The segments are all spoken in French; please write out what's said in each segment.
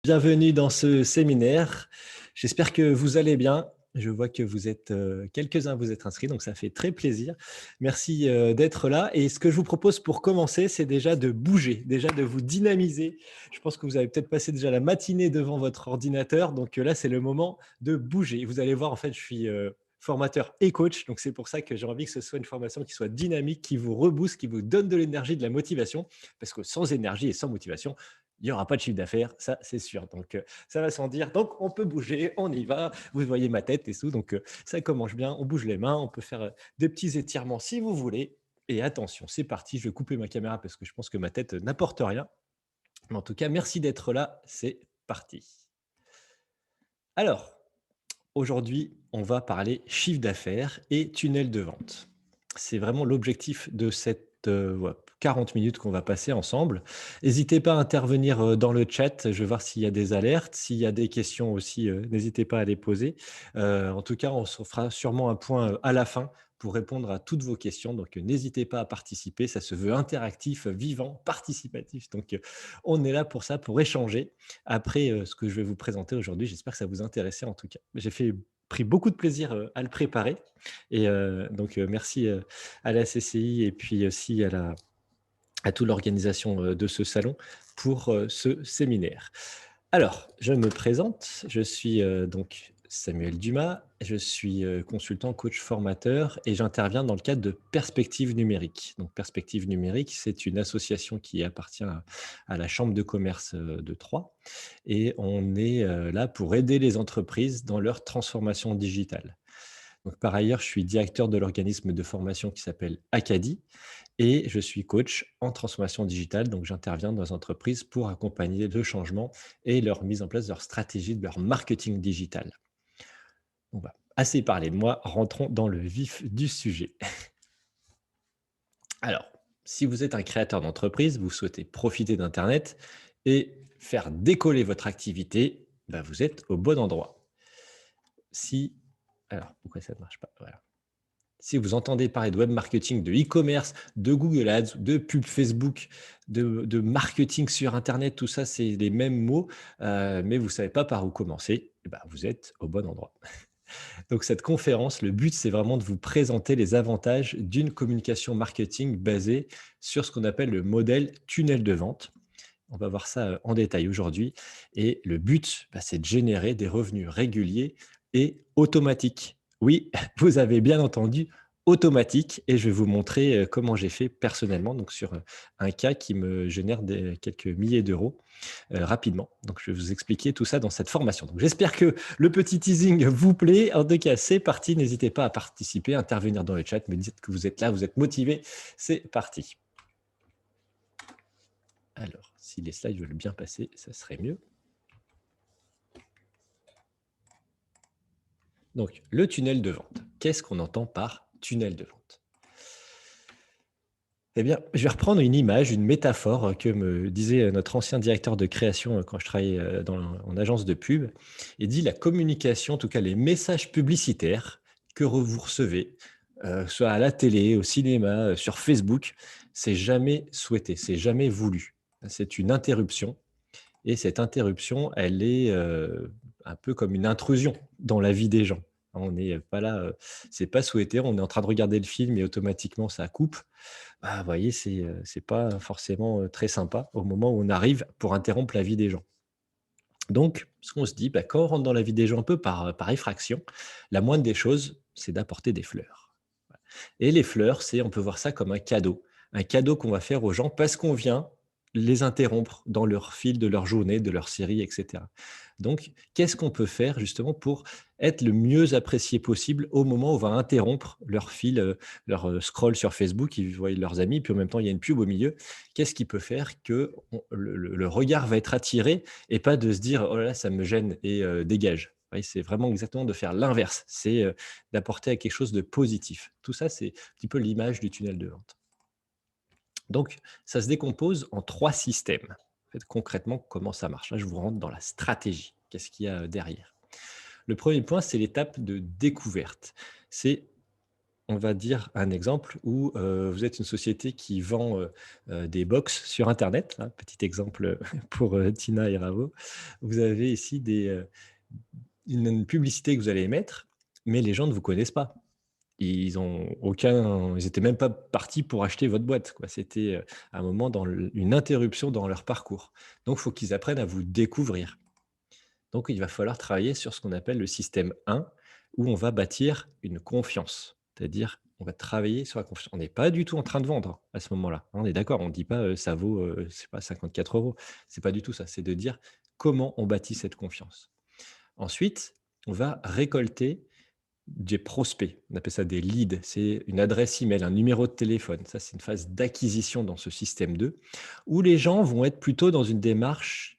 Bienvenue dans ce séminaire. J'espère que vous allez bien. Je vois que vous êtes quelques-uns à vous être inscrits, donc ça fait très plaisir. Merci d'être là. Et ce que je vous propose pour commencer, c'est déjà de bouger, déjà de vous dynamiser. Je pense que vous avez peut-être passé déjà la matinée devant votre ordinateur, donc là, c'est le moment de bouger. Vous allez voir, en fait, je suis formateur et coach, donc c'est pour ça que j'ai envie que ce soit une formation qui soit dynamique, qui vous rebooste, qui vous donne de l'énergie, de la motivation, parce que sans énergie et sans motivation, il n'y aura pas de chiffre d'affaires, ça c'est sûr. Donc, ça va sans dire. Donc, on peut bouger, on y va. Vous voyez ma tête et tout. Donc, ça commence bien. On bouge les mains. On peut faire des petits étirements si vous voulez. Et attention, c'est parti. Je vais couper ma caméra parce que je pense que ma tête n'apporte rien. Mais en tout cas, merci d'être là. C'est parti. Alors, aujourd'hui, on va parler chiffre d'affaires et tunnel de vente. C'est vraiment l'objectif de cette 40 minutes qu'on va passer ensemble. N'hésitez pas à intervenir dans le chat. Je vais voir s'il y a des alertes. S'il y a des questions aussi, n'hésitez pas à les poser. En tout cas, on se fera sûrement un point à la fin pour répondre à toutes vos questions. Donc, n'hésitez pas à participer. Ça se veut interactif, vivant, participatif. Donc, on est là pour ça, pour échanger. Après ce que je vais vous présenter aujourd'hui, j'espère que ça vous intéressait en tout cas. J'ai pris beaucoup de plaisir à le préparer. Et donc, merci à la CCI et puis aussi à toute l'organisation de ce salon pour ce séminaire. Alors, je me présente, je suis donc Samuel Dumas, je suis consultant, coach, formateur et j'interviens dans le cadre de Perspective Numérique. Donc, Perspective Numérique, c'est une association qui appartient à la Chambre de commerce de Troyes et on est là pour aider les entreprises dans leur transformation digitale. Donc, par ailleurs, je suis directeur de l'organisme de formation qui s'appelle Acadie et je suis coach en transformation digitale. Donc, j'interviens dans les entreprises pour accompagner le changement et leur mise en place de leur stratégie, de leur marketing digital. Donc, voilà. Assez parlé de moi, rentrons dans le vif du sujet. Alors, si vous êtes un créateur d'entreprise, vous souhaitez profiter d'Internet et faire décoller votre activité, bah, vous êtes au bon endroit. Alors, pourquoi ça ne marche pas? Voilà. Si vous entendez parler de web marketing, de e-commerce, de Google Ads, de pub Facebook, de marketing sur Internet, tout ça, c'est les mêmes mots, mais vous ne savez pas par où commencer, eh ben, vous êtes au bon endroit. Donc cette conférence, le but, c'est vraiment de vous présenter les avantages d'une communication marketing basée sur ce qu'on appelle le modèle tunnel de vente. On va voir ça en détail aujourd'hui. Et le but, bah, c'est de générer des revenus réguliers et automatiques. Oui, vous avez bien entendu, automatique. Et je vais vous montrer comment j'ai fait personnellement, donc sur un cas qui me génère quelques milliers d'euros rapidement. Donc, je vais vous expliquer tout ça dans cette formation. Donc, j'espère que le petit teasing vous plaît. En tout cas, c'est parti. N'hésitez pas à participer, à intervenir dans le chat. Me dites que vous êtes là, vous êtes motivé. C'est parti. Alors, si les slides veulent bien passer, ça serait mieux. Donc, le tunnel de vente. Qu'est-ce qu'on entend par tunnel de vente? Eh bien, je vais reprendre une image, une métaphore que me disait notre ancien directeur de création quand je travaillais en agence de pub. Il dit la communication, en tout cas les messages publicitaires que vous recevez, soit à la télé, au cinéma, sur Facebook, c'est jamais souhaité, c'est jamais voulu. C'est une interruption. Et cette interruption, elle est un peu comme une intrusion dans la vie des gens. On n'est pas là, c'est pas souhaité. On est en train de regarder le film et automatiquement ça coupe. Bah, vous voyez, c'est pas forcément très sympa au moment où on arrive pour interrompre la vie des gens. Donc, ce qu'on se dit, bah, quand on rentre dans la vie des gens un peu par effraction, la moindre des choses, c'est d'apporter des fleurs. Et les fleurs, on peut voir ça comme un cadeau qu'on va faire aux gens parce qu'on vient les interrompre dans leur fil de leur journée, de leur série, etc. Donc, qu'est-ce qu'on peut faire justement pour être le mieux apprécié possible au moment où on va interrompre leur fil, leur scroll sur Facebook, ils voient leurs amis, puis en même temps, il y a une pub au milieu. Qu'est-ce qui peut faire que le regard va être attiré et pas de se dire, oh là là, ça me gêne et dégage. Oui, c'est vraiment exactement de faire l'inverse. C'est d'apporter à quelque chose de positif. Tout ça, c'est un petit peu l'image du tunnel de vente. Donc, ça se décompose en 3 systèmes. En fait, concrètement, comment ça marche? Là, je vous rentre dans la stratégie. Qu'est-ce qu'il y a derrière? Le premier point, c'est l'étape de découverte. C'est on va dire un exemple où vous êtes une société qui vend des box sur Internet, hein, petit exemple pour Tina et Ravo. Vous avez ici une publicité que vous allez émettre, mais les gens ne vous connaissent pas. Ils étaient même pas partis pour acheter votre boîte, quoi. C'était un moment une interruption dans leur parcours. Donc, il faut qu'ils apprennent à vous découvrir. Donc, il va falloir travailler sur ce qu'on appelle le système 1, où on va bâtir une confiance. C'est-à-dire, on va travailler sur la confiance. On n'est pas du tout en train de vendre à ce moment-là. On est d'accord, on ne dit pas ça vaut c'est pas 54 euros. C'est pas du tout ça. C'est de dire comment on bâtit cette confiance. Ensuite, on va récolter des prospects. On appelle ça des leads. C'est une adresse email, un numéro de téléphone. Ça, c'est une phase d'acquisition dans ce système 2, où les gens vont être plutôt dans une démarche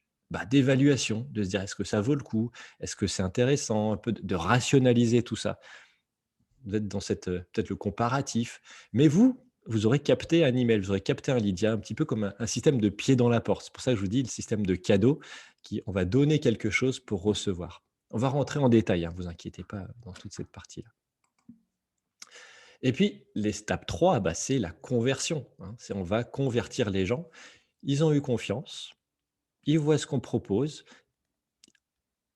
d'évaluation, de se dire est-ce que ça vaut le coup, est-ce que c'est intéressant, un peu de rationaliser tout ça. Vous êtes dans peut-être le comparatif. Mais vous aurez capté un email, vous aurez capté un lead. Il y a un petit peu comme un système de pied dans la porte. C'est pour ça que je vous dis le système de cadeau, on va donner quelque chose pour recevoir. On va rentrer en détail, hein, vous inquiétez pas dans toute cette partie-là. Et puis, l'étape 3, c'est la conversion, hein. On va convertir les gens. Ils ont eu confiance, ils voient ce qu'on propose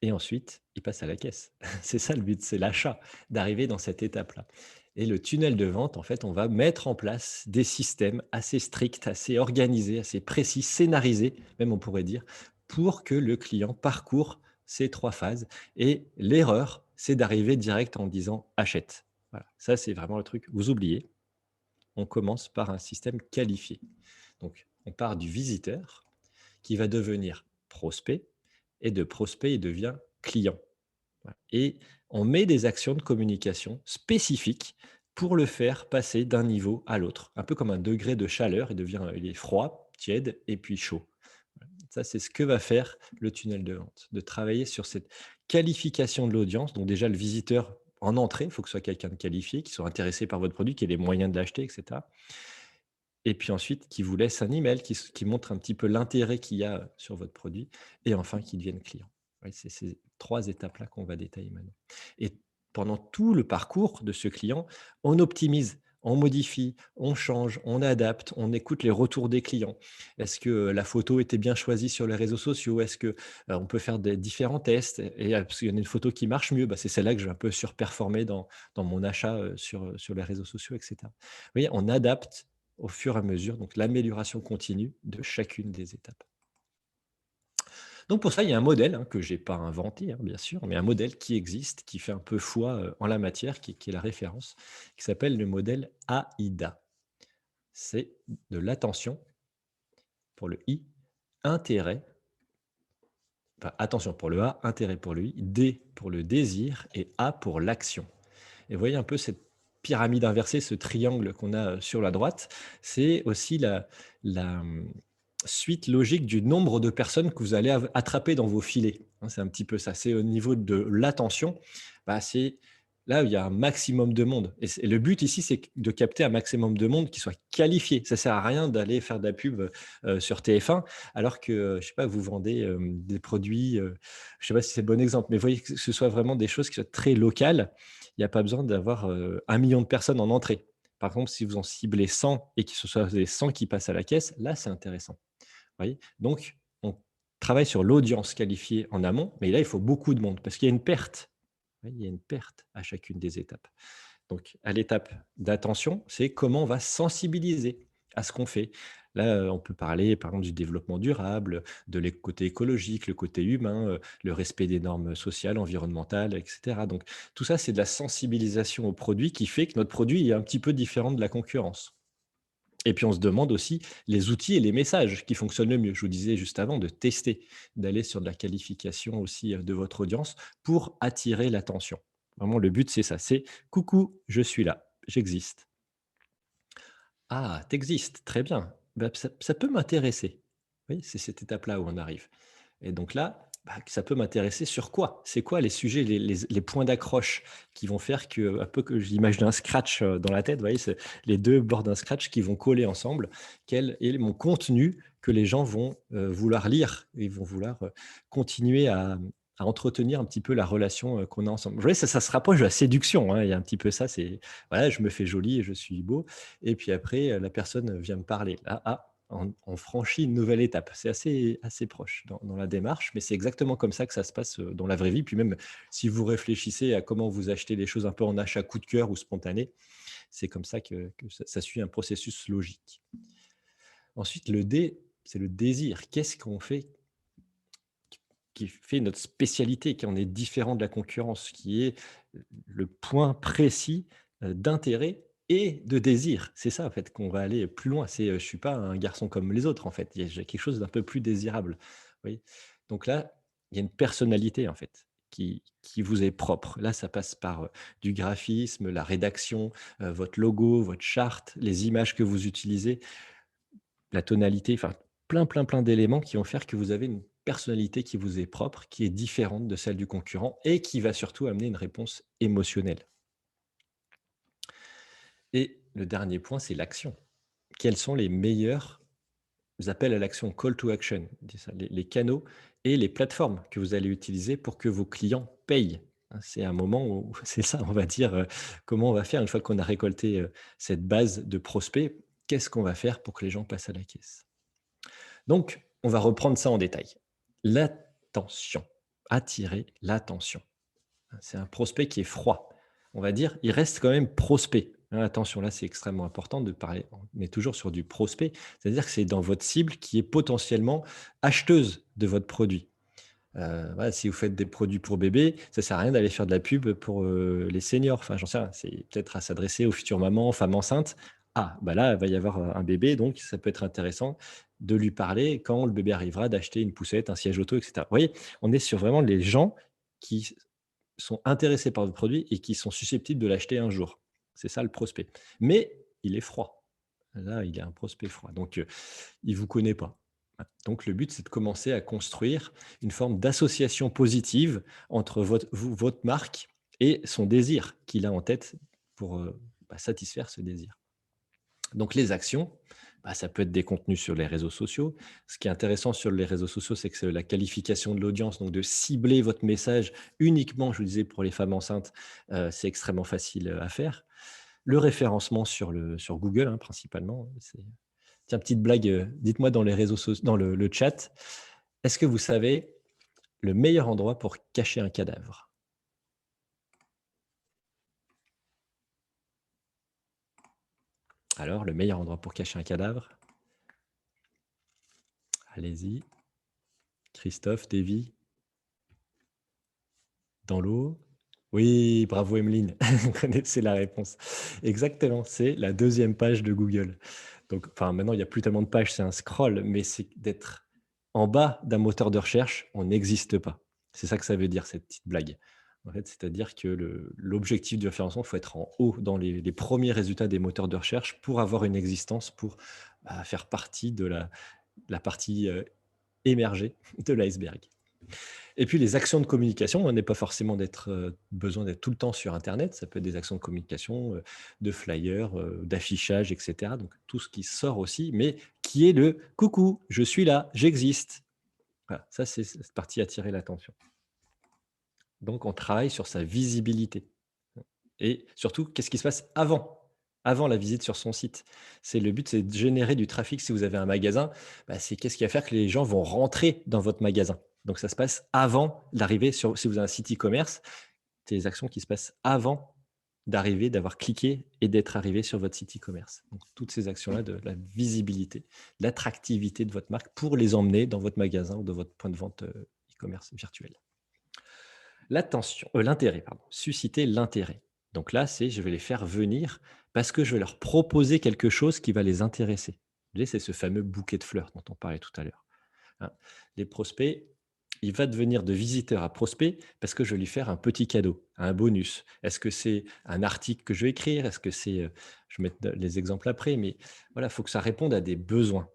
et ensuite, ils passent à la caisse. C'est ça le but, c'est l'achat, d'arriver dans cette étape-là. Et le tunnel de vente, en fait, on va mettre en place des systèmes assez stricts, assez organisés, assez précis, scénarisés, même on pourrait dire, pour que le client parcourt ces 3 phases. Et l'erreur, c'est d'arriver direct en disant: «Achète». Voilà, ça, c'est vraiment le truc. Vous oubliez, on commence par un système qualifié. Donc, on part du visiteur qui va devenir prospect et de prospect, il devient client. Voilà. Et on met des actions de communication spécifiques pour le faire passer d'un niveau à l'autre. Un peu comme un degré de chaleur, il est froid, tiède et puis chaud. Ça, c'est ce que va faire le tunnel de vente, de travailler sur cette qualification de l'audience. Donc déjà, le visiteur en entrée, il faut que ce soit quelqu'un de qualifié, qui soit intéressé par votre produit, qui ait les moyens de l'acheter, etc. Et puis ensuite, qui vous laisse un email, qui montre un petit peu l'intérêt qu'il y a sur votre produit, et enfin, qui devienne client. Oui, c'est ces 3 étapes-là qu'on va détailler maintenant. Et pendant tout le parcours de ce client, on optimise, on modifie, on change, on adapte, on écoute les retours des clients. Est-ce que la photo était bien choisie sur les réseaux sociaux? Est-ce que on peut faire des différents tests? Et parce qu'il y en a une photo qui marche mieux, c'est celle-là que je vais un peu surperformer dans mon achat sur les réseaux sociaux, etc. Vous voyez, on adapte au fur et à mesure, donc l'amélioration continue de chacune des étapes. Donc pour ça, il y a un modèle, hein, que j'ai pas inventé, hein, bien sûr, mais un modèle qui existe, qui fait un peu foi en la matière, qui est la référence, qui s'appelle le modèle AIDA. C'est de l'attention pour le I, intérêt, enfin attention pour le A, intérêt pour le I, D pour le désir et A pour l'action. Et vous voyez un peu cette pyramide inversée, ce triangle qu'on a sur la droite, c'est aussi la suite logique du nombre de personnes que vous allez attraper dans vos filets, hein. C'est un petit peu ça. C'est au niveau de l'attention, c'est là où il y a un maximum de monde. Et le but ici, c'est de capter un maximum de monde qui soit qualifié. Ça sert à rien d'aller faire de la pub sur TF1 alors que, je sais pas, vous vendez des produits, je sais pas si c'est le bon exemple, mais vous voyez que ce soit vraiment des choses qui soient très locales. Il n'y a pas besoin d'avoir 1 000 000 de personnes en entrée. Par contre, si vous en ciblez 100 et que ce soit les 100 qui passent à la caisse, là, c'est intéressant. Vous voyez? Donc, on travaille sur l'audience qualifiée en amont, mais là, il faut beaucoup de monde parce qu'il y a une perte. Oui, il y a une perte à chacune des étapes. Donc, à l'étape d'attention, c'est comment on va sensibiliser à ce qu'on fait. Là, on peut parler, par exemple, du développement durable, côté écologique, le côté humain, le respect des normes sociales, environnementales, etc. Donc, tout ça, c'est de la sensibilisation au produit qui fait que notre produit est un petit peu différent de la concurrence. Et puis, on se demande aussi les outils et les messages qui fonctionnent le mieux. Je vous disais juste avant de tester, d'aller sur de la qualification aussi de votre audience pour attirer l'attention. Vraiment, le but, c'est ça. C'est: «Coucou, je suis là, j'existe». «Ah, t'existes, très bien. Ça peut m'intéresser». Oui, c'est cette étape-là où on arrive. Et donc là, ça peut m'intéresser sur quoi? C'est quoi les sujets, les points d'accroche qui vont faire que, un peu que j'imagine un scratch dans la tête, vous voyez, c'est les 2 bords d'un scratch qui vont coller ensemble. Quel est mon contenu que les gens vont vouloir lire et vont vouloir continuer à entretenir un petit peu la relation, qu'on a ensemble. Vous voyez, ça se rapproche de la séduction, hein, il y a un petit peu ça, c'est voilà, je me fais joli et je suis beau et puis après, la personne vient me parler. Là, on franchit une nouvelle étape. C'est assez proche dans la démarche, mais c'est exactement comme ça que ça se passe, dans la vraie vie. Puis même si vous réfléchissez à comment vous achetez des choses un peu en achat coup de cœur ou spontané, c'est comme ça que ça suit un processus logique. Ensuite, le D, c'est le désir. Qu'est-ce qu'on fait qui fait notre spécialité, qui en est différent de la concurrence, qui est le point précis, d'intérêt et de désir. C'est ça, en fait, qu'on va aller plus loin. C'est, je suis pas un garçon comme les autres, en fait. J'ai quelque chose d'un peu plus désirable. Oui. Donc là, il y a une personnalité, en fait, qui vous est propre. Là, ça passe par, du graphisme, la rédaction, votre logo, votre charte, les images que vous utilisez. La tonalité, enfin plein d'éléments qui vont faire que vous avez une personnalité qui vous est propre, qui est différente de celle du concurrent et qui va surtout amener une réponse émotionnelle. Et le dernier point, c'est l'action. Quels sont les meilleurs appels à l'action, call to action, on dit ça, les canaux et les plateformes que vous allez utiliser pour que vos clients payent? Hein, c'est un moment où c'est ça, on va dire, comment on va faire une fois qu'on a récolté, cette base de prospects, qu'est-ce qu'on va faire pour que les gens passent à la caisse? Donc, on va reprendre ça en détail. L'attention, attirer l'attention. C'est un prospect qui est froid. On va dire, il reste quand même prospect. Hein, attention, là, c'est extrêmement important de parler. On est toujours sur du prospect, c'est-à-dire que c'est dans votre cible qui est potentiellement acheteuse de votre produit. Voilà, si vous faites des produits pour bébés, ça sert à rien d'aller faire de la pub pour, les seniors. Enfin, j'en sais rien, c'est peut-être à s'adresser aux futures mamans, femmes enceintes. Ah, bah, là, il va y avoir, un bébé, donc ça peut être intéressant de lui parler quand le bébé arrivera, d'acheter une poussette, un siège auto et cetera. Vous voyez? On est sur vraiment les gens qui sont intéressés par votre produit et qui sont susceptibles de l'acheter un jour. C'est ça le prospect. Mais il est froid. Là, il est un prospect froid, donc il vous connaît pas. Donc le but, c'est de commencer à construire une forme d'association positive entre votre marque et son désir qu'il a en tête pour, satisfaire ce désir. Donc les actions, ça peut être des contenus sur les réseaux sociaux. Ce qui est intéressant sur les réseaux sociaux, c'est que c'est la qualification de l'audience, donc de cibler votre message uniquement, je vous disais, pour les femmes enceintes, c'est extrêmement facile, à faire. Le référencement sur Google, hein, principalement, c'est tiens, petite blague, dites-moi dans les réseaux soc dans le chat, est-ce que vous savez le meilleur endroit pour cacher un cadavre? Alors, le meilleur endroit pour cacher un cadavre? Allez-y. Christophe, Davy? Dans l'eau? Oui, bravo Emeline, vous connaissez la réponse. Exactement, c'est la deuxième page de Google. Donc, enfin, maintenant, il y a plus tellement de pages, c'est un scroll, mais c'est d'être en bas d'un moteur de recherche, on n'existe pas. C'est ça que ça veut dire, cette petite blague. En fait, c'est-à-dire que l'objectif du référencement, il faut être en haut dans les premiers résultats des moteurs de recherche pour avoir une existence, pour faire partie de la partie émergée de l'iceberg. Et puis les actions de communication, on n'est pas forcément besoin d'être tout le temps sur internet. Ça peut être des actions de communication, de flyers, d'affichage et cetera. Donc tout ce qui sort aussi, mais qui est le: «Coucou, je suis là, j'existe». Voilà, ça c'est cette partie attirer l'attention. Donc on travaille sur sa visibilité et surtout, qu'est-ce qui se passe avant la visite sur son site? Le but, c'est de générer du trafic. Si vous avez un magasin, c'est qu'est-ce qui va faire que les gens vont rentrer dans votre magasin? Donc ça se passe avant l'arrivée sur si vous avez un site e-commerce, c'est les actions qui se passent avant d'arriver, d'avoir cliqué et d'être arrivé sur votre site e-commerce. Donc toutes ces actions-là de la visibilité, l'attractivité de votre marque pour les emmener dans votre magasin ou dans votre point de vente, e-commerce virtuel. L'intérêt, pardon, susciter l'intérêt. Donc là, c'est je vais les faire venir parce que je vais leur proposer quelque chose qui va les intéresser. Vous voyez, c'est ce fameux bouquet de fleurs dont on parlait tout à l'heure, hein. Les prospects, il va devenir de visiteur à prospect parce que je vais lui faire un petit cadeau, un bonus. Est-ce que c'est un article que je vais écrire? Est-ce que c'est, je vais mettre les exemples après, mais voilà, il faut que ça réponde à des besoins.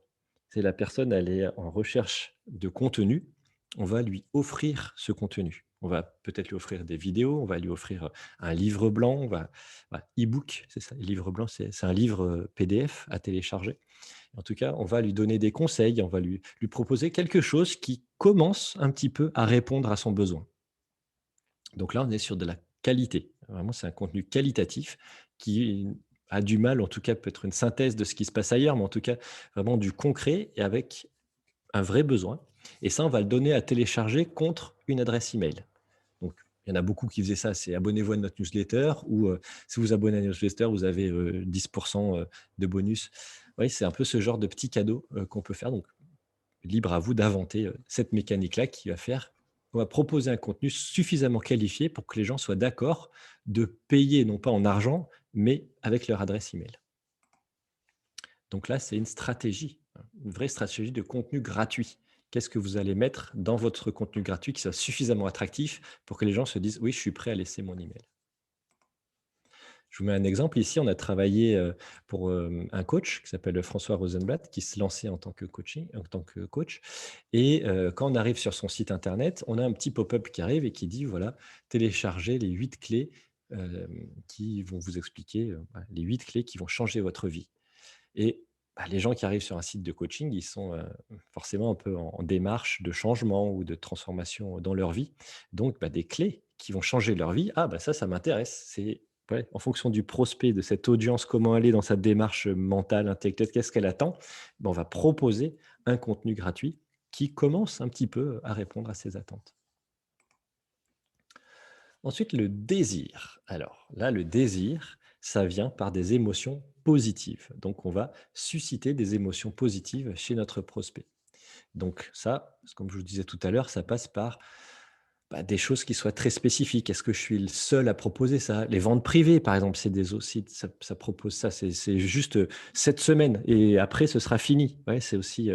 C'est la personne, elle est en recherche de contenu, on va lui offrir ce contenu. On va peut-être lui offrir des vidéos, on va lui offrir, un livre blanc, e-book, c'est ça, livre blanc, c'est un livre, PDF à télécharger. En tout cas, on va lui donner des conseils, on va lui proposer quelque chose qui commence un petit peu à répondre à son besoin. Donc là, on est sur de la qualité. Vraiment, c'est un contenu qualitatif qui a du mal, en tout cas, peut être une synthèse de ce qui se passe ailleurs, mais en tout cas, vraiment du concret et avec un vrai besoin. Et ça, on va le donner à télécharger contre une adresse email. Donc, il y en a beaucoup qui faisaient ça, c'est abonnez-vous à notre newsletter ou si vous abonnez à la newsletter, vous avez 10% de bonus. Oui, c'est un peu ce genre de petit cadeau qu'on peut faire. Donc, libre à vous d'inventer cette mécanique-là qui va faire on va proposer un contenu suffisamment qualifié pour que les gens soient d'accord de payer, non pas en argent, mais avec leur adresse email. Donc là, c'est une stratégie, hein, une vraie stratégie de contenu gratuit. Qu'est-ce que vous allez mettre dans votre contenu gratuit qui soit suffisamment attractif pour que les gens se disent: «Oui, je suis prêt à laisser mon email». Je vous mets un exemple. Ici, on a travaillé, pour, un coach qui s'appelle François Rosenblatt, qui se lançait en tant que coach et quand on arrive sur son site internet, on a un petit pop-up qui arrive et qui dit: «Voilà, téléchargez les 8 clés, qui vont vous expliquer, voilà, les 8 clés qui vont changer votre vie». Et bah, les gens qui arrivent sur un site de coaching, ils sont, forcément un peu en démarche de changement ou de transformation dans leur vie. Donc, bah, des clés qui vont changer leur vie, ah bah, ça m'intéresse. C'est ouais, en fonction du prospect, de cette audience, comment elle est dans sa démarche, mentale, intellectuelle, qu'est-ce qu'elle attend? Bah, on va proposer un contenu gratuit qui commence un petit peu à répondre à ses attentes. Ensuite, le désir. Alors là, le désir, ça vient par des émotions positives. Donc, on va susciter des émotions positives chez notre prospect. Donc ça, comme je vous disais tout à l'heure, ça passe par bah, des choses qui soient très spécifiques. Est-ce que je suis le seul à proposer ça? Les ventes privées, par exemple, c'est des aussi, ça propose ça. C'est juste 7 semaines et après, ce sera fini. Ouais, c'est aussi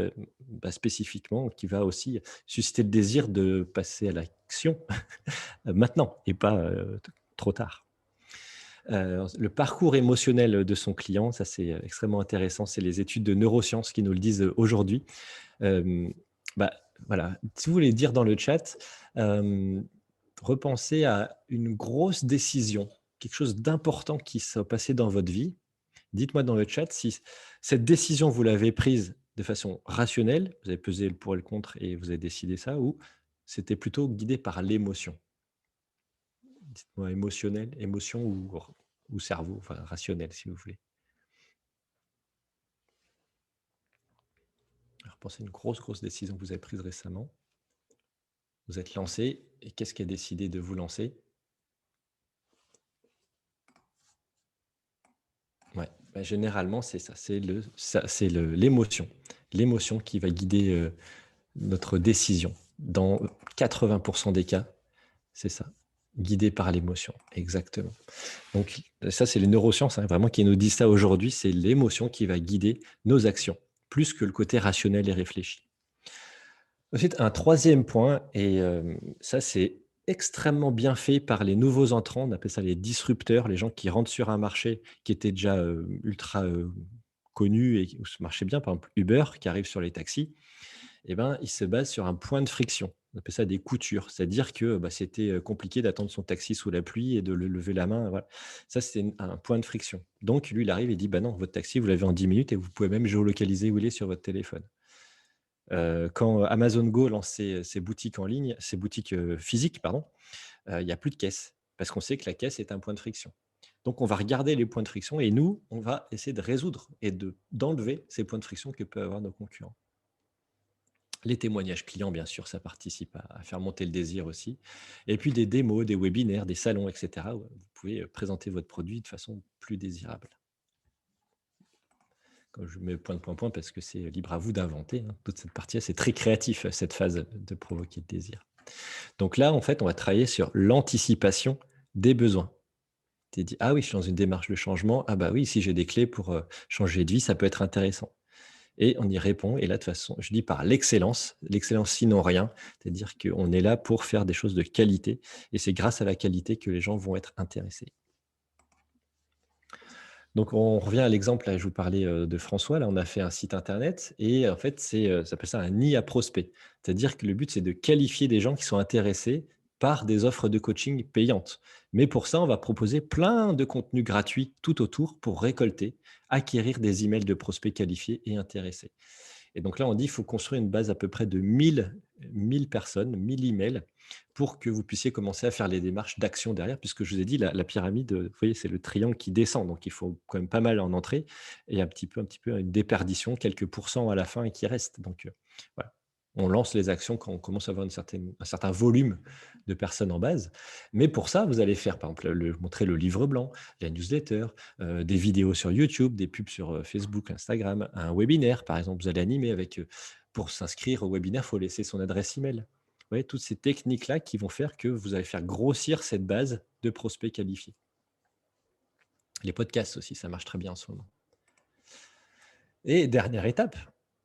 bah, spécifiquement qui va aussi susciter le désir de passer à l'action maintenant et pas trop tard. Le parcours émotionnel de son client, ça c'est extrêmement intéressant. C'est les études de neurosciences qui nous le disent aujourd'hui. Hem, bah, voilà, si vous voulez dire dans le chat, hem, repensez à une grosse décision, quelque chose d'important qui soit passé dans votre vie. Dites-moi dans le chat si cette décision, vous l'avez prise de façon rationnelle, vous avez pesé le pour et le contre et vous avez décidé ça ou c'était plutôt guidé par l'émotion? Dites-moi émotionnel, émotion ou cerveau, enfin rationnel si vous voulez. Alors pensez à une grosse décision que vous avez prise récemment. Vous êtes lancé et qu'est-ce qui a décidé de vous lancer? Ouais, bah, généralement, c'est ça, c'est l'émotion. L'émotion qui va guider, notre décision. Dans 80 des cas, c'est ça, guidé par l'émotion, exactement. Donc ça, c'est les neurosciences, hein, vraiment qui nous disent ça aujourd'hui, c'est l'émotion qui va guider nos actions, plus que le côté rationnel et réfléchi. Ensuite, un troisième point et ça, c'est extrêmement bien fait par les nouveaux entrants. On appelle ça les disrupteurs, les gens qui rentrent sur un marché qui était déjà, ultra, connu et où ça marchait bien. Par exemple, Uber qui arrive sur les taxis et ben, il se base sur un point de friction. On appelle ça des coutures. C'est-à-dire que, bah, c'était, compliqué d'attendre son taxi sous la pluie et de le lever la main, voilà. Ça, c'est un point de friction. Donc lui, il arrive et dit: «Bah non, votre taxi, vous l'avez en 10 minutes et vous pouvez même géolocaliser où il est sur votre téléphone». Quand Amazon Go lance ses boutiques en ligne, ses boutiques, physiques pardon, il y a plus de caisse parce qu'on sait que la caisse est un point de friction. Donc on va regarder les points de friction et nous, on va essayer de résoudre et d'enlever ces points de friction que peuvent avoir nos concurrents. Les témoignages clients, bien sûr, ça participe à faire monter le désir aussi et puis des démos, des webinaires, des salons et cetera, où vous pouvez, présenter votre produit de façon plus désirable. Quand je mets point parce que c'est libre à vous d'inventer, hein. Toute cette partie-là, c'est très créatif, cette phase de provoquer le désir. Donc là, en fait, on va travailler sur l'anticipation des besoins. Tu dit: «Ah oui, je suis dans une démarche de changement. Ah bah oui, si j'ai des clés pour, changer de vie, ça peut être intéressant» et on y répond et là, de toute façon, je dis par l'excellence sinon rien. C'est-à-dire qu'on est là pour faire des choses de qualité et c'est grâce à la qualité que les gens vont être intéressés. Donc on revient à l'exemple, là, je vous parlais, de François, là, on a fait un site internet et en fait, ça s'appelle ça un nid à prospects. C'est-à-dire que le but, c'est de qualifier des gens qui sont intéressés par des offres de coaching payantes. Mais pour ça, on va proposer plein de contenus gratuits tout autour pour récolter, acquérir des emails de prospects qualifiés et intéressés. Et donc là, on dit qu'il faut construire une base à peu près de 1000 personnes, 1000 emails, pour que vous puissiez commencer à faire les démarches d'action derrière, puisque je vous ai dit, la pyramide, vous voyez, c'est le triangle qui descend, donc il faut quand même pas mal en entrée et un petit peu une déperdition, quelques pourcents à la fin et qui reste. Donc voilà, on lance les actions quand on commence à avoir un certain volume de personnes en base. Mais pour ça, vous allez faire, par exemple, montrer le livre blanc, la newsletter, des vidéos sur YouTube, des pubs sur Facebook, Instagram, un webinaire, par exemple, vous allez animer avec, pour s'inscrire au webinaire, il faut laisser son adresse email. Vous voyez, toutes ces techniques-là qui vont faire que vous allez faire grossir cette base de prospects qualifiés. Les podcasts aussi, ça marche très bien en ce moment. Et dernière étape,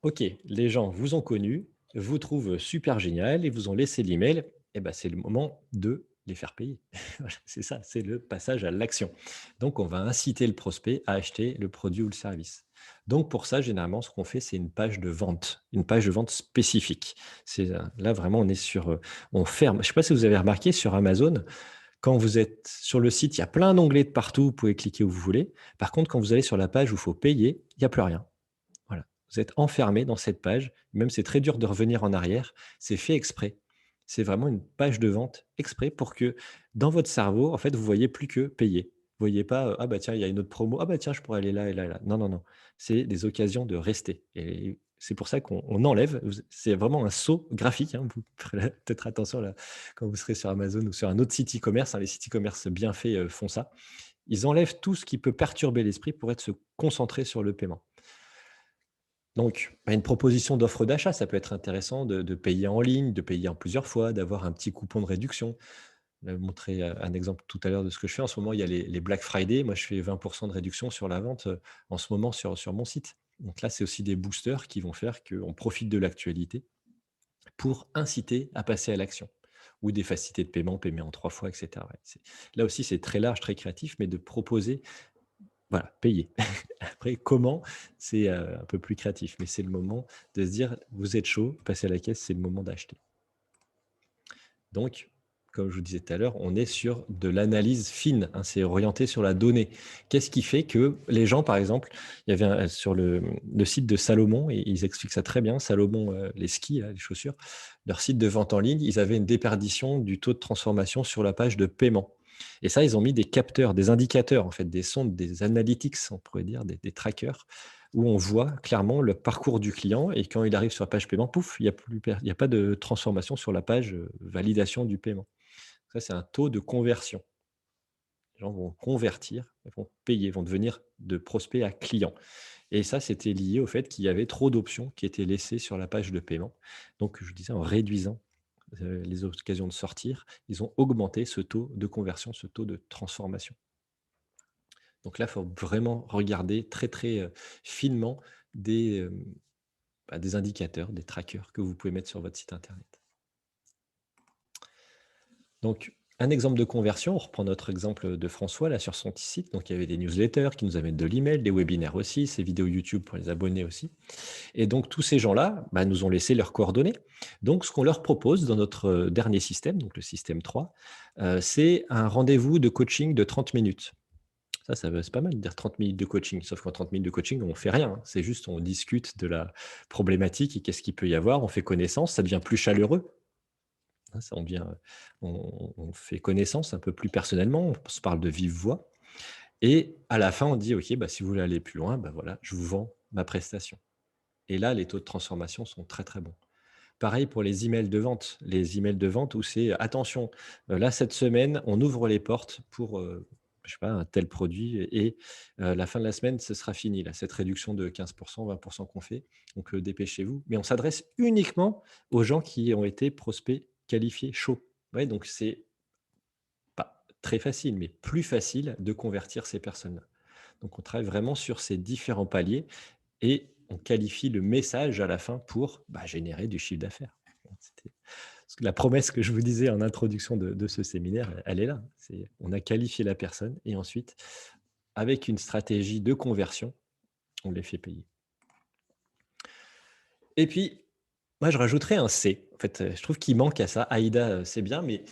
ok, les gens vous ont connu, vous trouvent super génial et vous ont laissé l'email, et ben c'est le moment de les faire payer. Voilà, c'est ça, c'est le passage à l'action. Donc on va inciter le prospect à acheter le produit ou le service. Donc pour ça, généralement, ce qu'on fait, c'est une page de vente spécifique. C'est là vraiment, on est sur, on ferme. Je ne sais pas si vous avez remarqué sur Amazon, quand vous êtes sur le site, il y a plein d'onglets de partout, vous pouvez cliquer où vous voulez. Par contre, quand vous allez sur la page où il faut payer, il n'y a plus rien. Voilà, vous êtes enfermé dans cette page, même c'est très dur de revenir en arrière, c'est fait exprès. C'est vraiment une page de vente exprès pour que dans votre cerveau, en fait, vous voyez plus que payer. Vous voyez pas, ah bah tiens, il y a une autre promo, ah bah tiens, je pourrais aller là et là et là. Non, non, non, c'est des occasions de rester et c'est pour ça qu'on enlève, c'est vraiment un saut graphique, hein. Vous ferez peut-être attention là, quand vous serez sur Amazon ou sur un autre site e-commerce, hein, les sites e-commerce bien faits, font ça. Ils enlèvent tout ce qui peut perturber l'esprit pour être se concentrer sur le paiement. Donc, bah, une proposition d'offre d'achat, ça peut être intéressant de payer en ligne, de payer en plusieurs fois, d'avoir un petit coupon de réduction. On a montré un exemple tout à l'heure de ce que je fais. En ce moment, il y a les Black Friday. Moi, je fais 20% de réduction sur la vente en ce moment sur mon site. Donc là, c'est aussi des boosters qui vont faire qu'on profite de l'actualité pour inciter à passer à l'action. Ou des facilités de paiement en 3 fois, etc. Ouais, là aussi, c'est très large, très créatif, mais de proposer voilà, payer. Après, comment? C'est, un peu plus créatif, mais c'est le moment de se dire: «Vous êtes chaud, passez à la caisse, c'est le moment d'acheter». Donc, comme je vous disais tout à l'heure, on est sur de l'analyse fine, hein, c'est orienté sur la donnée. Qu'est-ce qui fait que les gens, par exemple, il y avait sur le site de Salomon et ils expliquent ça très bien, Salomon, les skis, là, les chaussures, leur site de vente en ligne, ils avaient une déperdition du taux de transformation sur la page de paiement et ça, ils ont mis des capteurs, des indicateurs, en fait, des sondes, des analytics, on pourrait dire, des trackers où on voit clairement le parcours du client et quand il arrive sur la page paiement, pouf, il y a pas de transformation sur la page, validation du paiement. Ça, c'est un taux de conversion. Les gens vont convertir, ils vont payer, vont devenir de prospect à client et ça, c'était lié au fait qu'il y avait trop d'options qui étaient laissées sur la page de paiement. Donc je disais en réduisant, les occasions de sortir, ils ont augmenté ce taux de conversion, ce taux de transformation. Donc là, il faut vraiment regarder très, très, finement des, des indicateurs, des trackers que vous pouvez mettre sur votre site internet. Donc, un exemple de conversion, on reprend notre exemple de François là sur son site. Donc, il y avait des newsletters qui nous amènent de l'email, des webinaires aussi, ces vidéos YouTube pour les abonnés aussi. Et donc, tous ces gens-là bah, nous ont laissé leurs coordonnées. Donc, ce qu'on leur propose dans notre dernier système, donc le système 3, c'est un rendez-vous de coaching de 30 minutes. C'est pas mal de dire 30 minutes de coaching, sauf qu'en 30 minutes de coaching, on fait rien, hein. C'est juste, on discute de la problématique et qu'est-ce qu'il peut y avoir, on fait connaissance, ça devient plus chaleureux, hein, ça on fait connaissance un peu plus personnellement, on se parle de vive voix et à la fin, on dit: «OK, bah, si vous voulez aller plus loin, bah, voilà, je vous vends ma prestation» et là, les taux de transformation sont très, très bons. Pareil pour les emails de vente. Les emails de vente où c'est: «Attention, là cette semaine, on ouvre les portes pour, je sais pas, un tel produit et la fin de la semaine, ce sera fini là, cette réduction de 15 20 qu'on fait, donc dépêchez-vous». Mais on s'adresse uniquement aux gens qui ont été prospects qualifiés chauds. Ouais, donc c'est pas très facile, mais plus facile de convertir ces personnes-là. Donc on travaille vraiment sur ces différents paliers et on qualifie le message à la fin pour, bah, générer du chiffre d'affaires. C'était parce que la promesse que je vous disais en introduction de ce séminaire, elle est là. C'est on a qualifié la personne et ensuite, avec une stratégie de conversion, on les fait payer. Et puis, moi, je rajouterais un C. En fait, je trouve qu'il manque à ça. AIDA, c'est bien, mais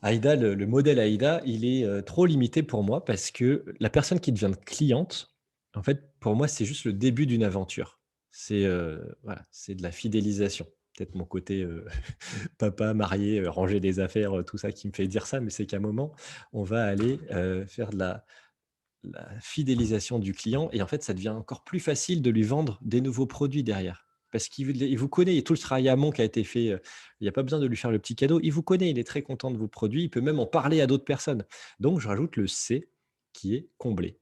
AIDA, le modèle AIDA, il est, trop limité pour moi parce que la personne qui devient cliente, en fait, pour moi, c'est juste le début d'une aventure. voilà, c'est de la fidélisation. Peut-être mon côté papa marié, ranger des affaires, tout ça qui me fait dire ça, mais c'est qu'à un moment, on va aller faire de la fidélisation du client et en fait, ça devient encore plus facile de lui vendre des nouveaux produits derrière. Parce il vous connaît, et tout le travail amont qui a été fait, il n'y a pas besoin de lui faire le petit cadeau. Il vous connaît, il est très content de vos produits, il peut même en parler à d'autres personnes. Donc je rajoute le C qui est combler.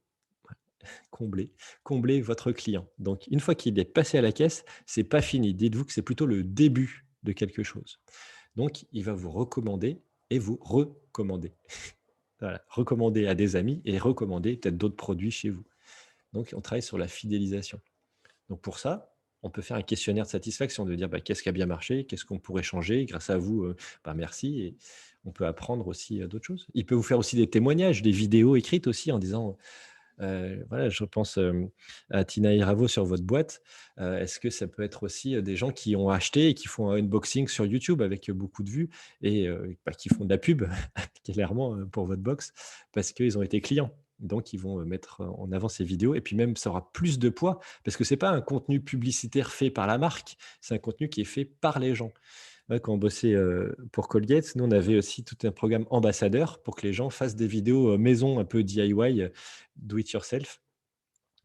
Combler, combler votre client. Donc une fois qu'il est passé à la caisse, c'est pas fini. Dites-vous que c'est plutôt le début de quelque chose. Donc il va vous recommander et vous recommander. Voilà, recommander à des amis et recommander peut-être d'autres produits chez vous. Donc, on travaille sur la fidélisation. Donc, pour ça, on peut faire un questionnaire de satisfaction, de dire bah, qu'est-ce qui a bien marché, qu'est-ce qu'on pourrait changer, grâce à vous, bah, merci. Et on peut apprendre aussi d'autres choses. Il peut vous faire aussi des témoignages, des vidéos écrites aussi en disant voilà, je pense à Tina Iravo sur votre boîte. Est-ce que ça peut être aussi des gens qui ont acheté et qui font un unboxing sur YouTube avec beaucoup de vues et bah, qui font de la pub, clairement, pour votre box, parce qu'ils ont été clients. Donc, ils vont mettre en avant ces vidéos et puis même, ça aura plus de poids parce que ce n'est pas un contenu publicitaire fait par la marque, c'est un contenu qui est fait par les gens. Ouais, quand on bossait pour Colgate, nous, on avait aussi tout un programme ambassadeur pour que les gens fassent des vidéos maison un peu DIY, do it yourself,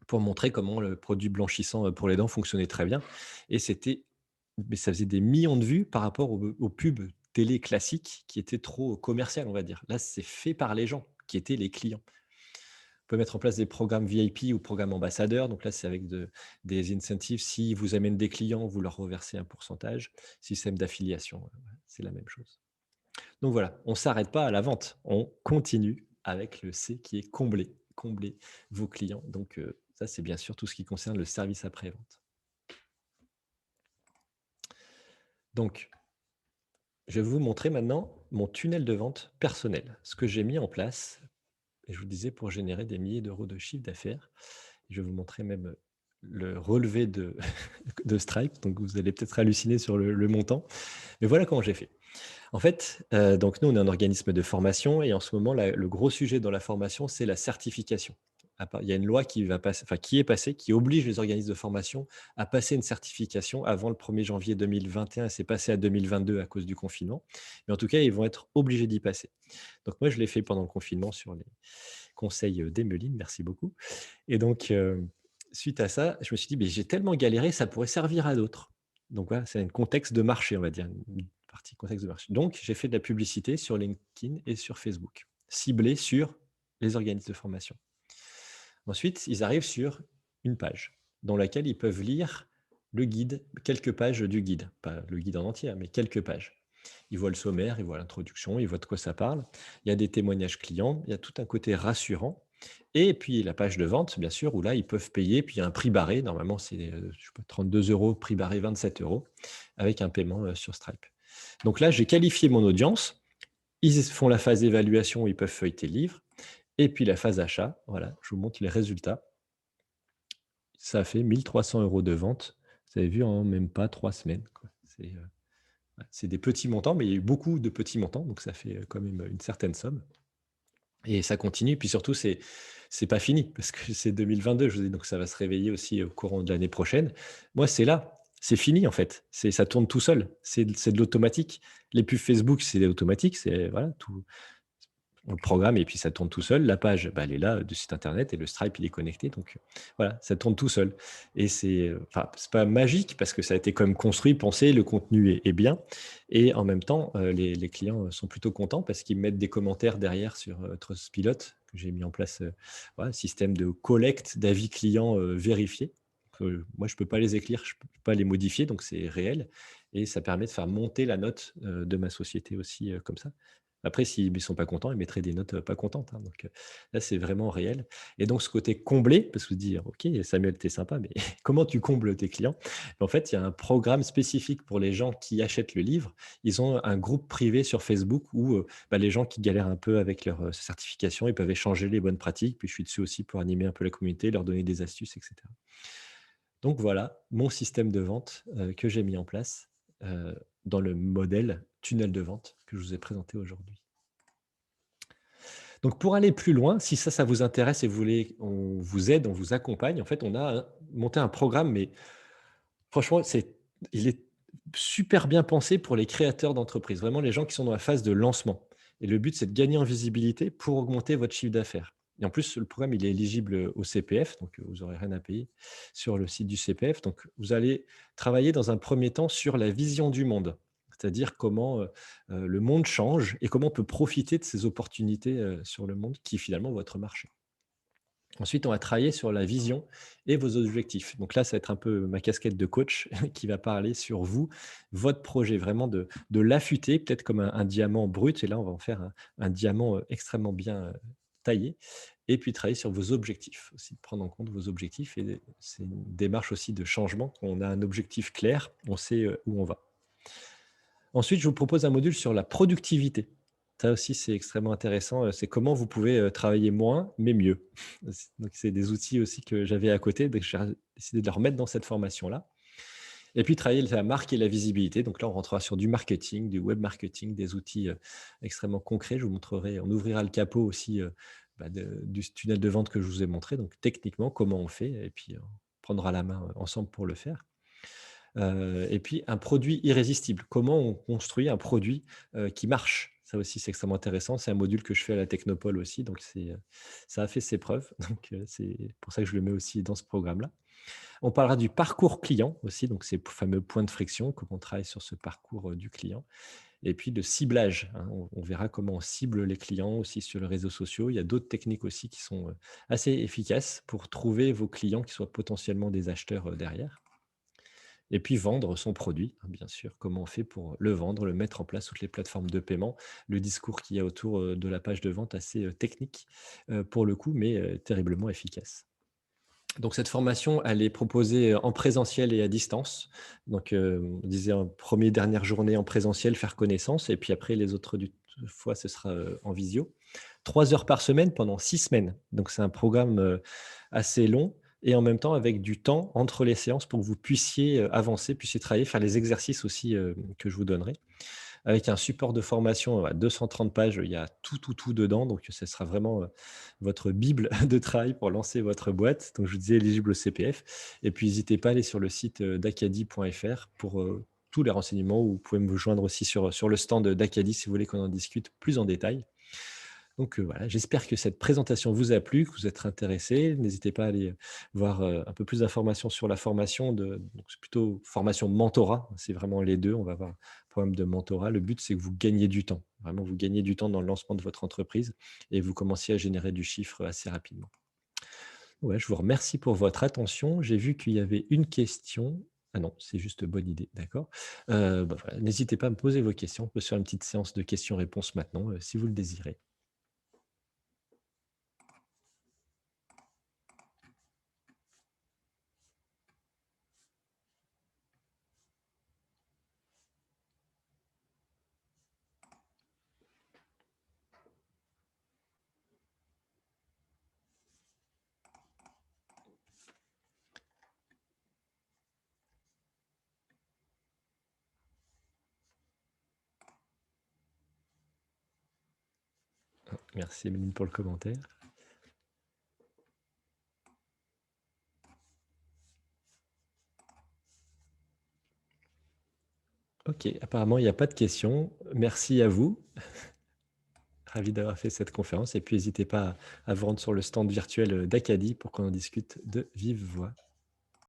pour montrer comment le produit blanchissant pour les dents fonctionnait très bien. Et mais ça faisait des millions de vues par rapport aux pubs télé classiques qui étaient trop commerciales, on va dire. Là, c'est fait par les gens qui étaient les clients. On peut mettre en place des programmes VIP ou programmes ambassadeurs. Donc là, c'est avec des incentives. Si vous amènent des clients, vous leur reversez un pourcentage. Système d'affiliation, c'est la même chose. Donc voilà, on ne s'arrête pas à la vente. On continue avec le C qui est combler, combler vos clients. Donc ça, c'est bien sûr tout ce qui concerne le service après-vente. Donc, je vais vous montrer maintenant mon tunnel de vente personnel, ce que j'ai mis en place, et je vous disais, pour générer des milliers d'euros de chiffre d'affaires. Je vais vous montrer même le relevé de Stripe, donc vous allez peut-être halluciner sur le montant. Mais voilà comment j'ai fait. En fait, donc nous, on est un organisme de formation et en ce moment, le gros sujet dans la formation, c'est la certification. Il y a une loi qui va passer, enfin, qui est passée, qui oblige les organismes de formation à passer une certification avant le 1er janvier 2021. C'est passé à 2022 à cause du confinement. Mais en tout cas, ils vont être obligés d'y passer. Donc moi, je l'ai fait pendant le confinement sur les conseils d'Emeline. Merci beaucoup. Et donc, suite à ça, je me suis dit, mais j'ai tellement galéré, ça pourrait servir à d'autres. Donc voilà, c'est un contexte de marché, on va dire, une partie contexte de marché. Donc, j'ai fait de la publicité sur LinkedIn et sur Facebook, ciblée sur les organismes de formation. Ensuite, ils arrivent sur une page dans laquelle ils peuvent lire le guide, quelques pages du guide, pas le guide en entier, mais quelques pages. Ils voient le sommaire, ils voient l'introduction, ils voient de quoi ça parle. Il y a des témoignages clients, il y a tout un côté rassurant. Et puis la page de vente, bien sûr, où là, ils peuvent payer. Puis il y a un prix barré. Normalement, c'est 32 €, prix barré 27 €, avec un paiement sur Stripe. Donc là, j'ai qualifié mon audience. Ils font la phase évaluation où ils peuvent feuilleter le livre. Et puis la phase achat, voilà, je vous montre les résultats. Ça a fait 1300 € de vente. Vous avez vu, en même pas 3 semaines, quoi. C'est des petits montants, mais il y a eu beaucoup de petits montants, donc ça fait quand même une certaine somme. Et ça continue, puis surtout, c'est pas fini parce que c'est 2022, je vous dis, donc ça va se réveiller aussi au courant de l'année prochaine. Moi, c'est là, c'est fini en fait. Ça tourne tout seul. C'est de l'automatique. Les pubs Facebook, c'est automatique. C'est voilà, tout, on le programme et puis ça tourne tout seul. La page, bah, elle est là du site internet et le Stripe, il est connecté. Donc voilà, ça tourne tout seul. Et enfin, c'est pas magique parce que ça a été quand même construit, pensé, le contenu est bien. Et en même temps, les clients sont plutôt contents parce qu'ils mettent des commentaires derrière sur Trustpilot que j'ai mis en place, voilà, système de collecte d'avis clients vérifiés. Moi, je ne peux pas les écrire, je ne peux pas les modifier, donc c'est réel. Et ça permet de faire monter la note de ma société aussi comme ça. Après, s'ils ne sont pas contents, ils mettraient des notes pas contentes, hein. Donc là, c'est vraiment réel. Et donc, ce côté comblé, parce que vous dites, OK, Samuel, tu es sympa, mais comment tu combles tes clients? En fait, il y a un programme spécifique pour les gens qui achètent le livre. Ils ont un groupe privé sur Facebook où bah, les gens qui galèrent un peu avec leur certification, ils peuvent échanger les bonnes pratiques. Puis, je suis dessus aussi pour animer un peu la communauté, leur donner des astuces, etc. Donc, voilà mon système de vente que j'ai mis en place dans le modèle tunnel de vente que je vous ai présenté aujourd'hui. Donc pour aller plus loin, si ça vous intéresse et vous voulez on vous aide, on vous accompagne, en fait, on a monté un programme, mais Franchement, il est super bien pensé pour les créateurs d'entreprises, vraiment les gens qui sont dans la phase de lancement. Et le but, c'est de gagner en visibilité pour augmenter votre chiffre d'affaires. Et en plus, le programme, il est éligible au CPF, donc vous n'aurez rien à payer sur le site du CPF. Donc, vous allez travailler dans un premier temps sur la vision du monde, c'est-à-dire comment le monde change et comment on peut profiter de ces opportunités sur le monde qui est finalement votre marché. Ensuite, on va travailler sur la vision et vos objectifs. Donc là, ça va être un peu ma casquette de coach qui va parler sur vous, votre projet, vraiment de l'affûter, peut-être comme un diamant brut. Et là, on va en faire un diamant extrêmement bien taillé. Et puis travailler sur vos objectifs, aussi de prendre en compte vos objectifs. Et c'est une démarche aussi de changement. On a un objectif clair, on sait où on va. Ensuite, je vous propose un module sur la productivité. Ça aussi, c'est extrêmement intéressant. C'est comment vous pouvez travailler moins, mais mieux. Donc, c'est des outils aussi que j'avais à côté, donc j'ai décidé de les remettre dans cette formation-là. Et puis, travailler la marque et la visibilité. Donc là, on rentrera sur du marketing, du web marketing, des outils extrêmement concrets. Je vous montrerai, on ouvrira le capot aussi du tunnel de vente que je vous ai montré. Donc, techniquement, comment on fait. Et puis, on prendra la main ensemble pour le faire. Et puis un produit irrésistible. Comment on construit un produit, qui marche? Ça aussi, c'est extrêmement intéressant. C'est un module que je fais à la Technopole aussi, donc ça a fait ses preuves. Donc, c'est pour ça que je le mets aussi dans ce programme-là. On parlera du parcours client aussi, donc ces fameux points de friction, comment on travaille sur ce parcours, du client et puis le ciblage, hein. On verra comment on cible les clients aussi sur les réseaux sociaux. Il y a d'autres techniques aussi qui sont, assez efficaces pour trouver vos clients qui soient potentiellement des acheteurs, derrière. Et puis vendre son produit, hein, bien sûr. Comment on fait pour le vendre, le mettre en place, toutes les plateformes de paiement, le discours qu'il y a autour de la page de vente assez technique pour le coup, mais terriblement efficace. Donc cette formation, elle est proposée en présentiel et à distance. Donc on disait en première, dernière journée en présentiel, faire connaissance, et puis après les autres fois, ce sera en visio. 3 heures par semaine pendant 6 semaines. Donc c'est un programme assez long et en même temps avec du temps entre les séances pour que vous puissiez avancer, puissiez travailler, faire les exercices aussi que je vous donnerai. Avec un support de formation à 230 pages, il y a tout dedans. Donc ce sera vraiment votre bible de travail pour lancer votre boîte. Donc je vous disais éligible au CPF. Et puis n'hésitez pas à aller sur le site d'acadie.fr pour tous les renseignements, ou vous pouvez me joindre aussi sur le stand d'Acadie si vous voulez qu'on en discute plus en détail. Donc voilà, j'espère que cette présentation vous a plu, que vous êtes intéressés. N'hésitez pas à aller voir un peu plus d'informations sur la formation. Donc c'est plutôt formation mentorat, c'est vraiment les deux. On va avoir un programme de mentorat. Le but, c'est que vous gagnez du temps. Vraiment, vous gagnez du temps dans le lancement de votre entreprise et vous commenciez à générer du chiffre assez rapidement. Ouais, je vous remercie pour votre attention. J'ai vu qu'il y avait une question. Ah non, c'est juste bonne idée, d'accord. Voilà, n'hésitez pas à me poser vos questions. On peut se faire une petite séance de questions-réponses maintenant, si vous le désirez. Merci Emeline pour le commentaire. OK, apparemment il n'y a pas de questions. Merci à vous. Ravi d'avoir fait cette conférence et puis n'hésitez pas à vous rendre sur le stand virtuel, d'Acadie pour qu'on en discute de vive voix.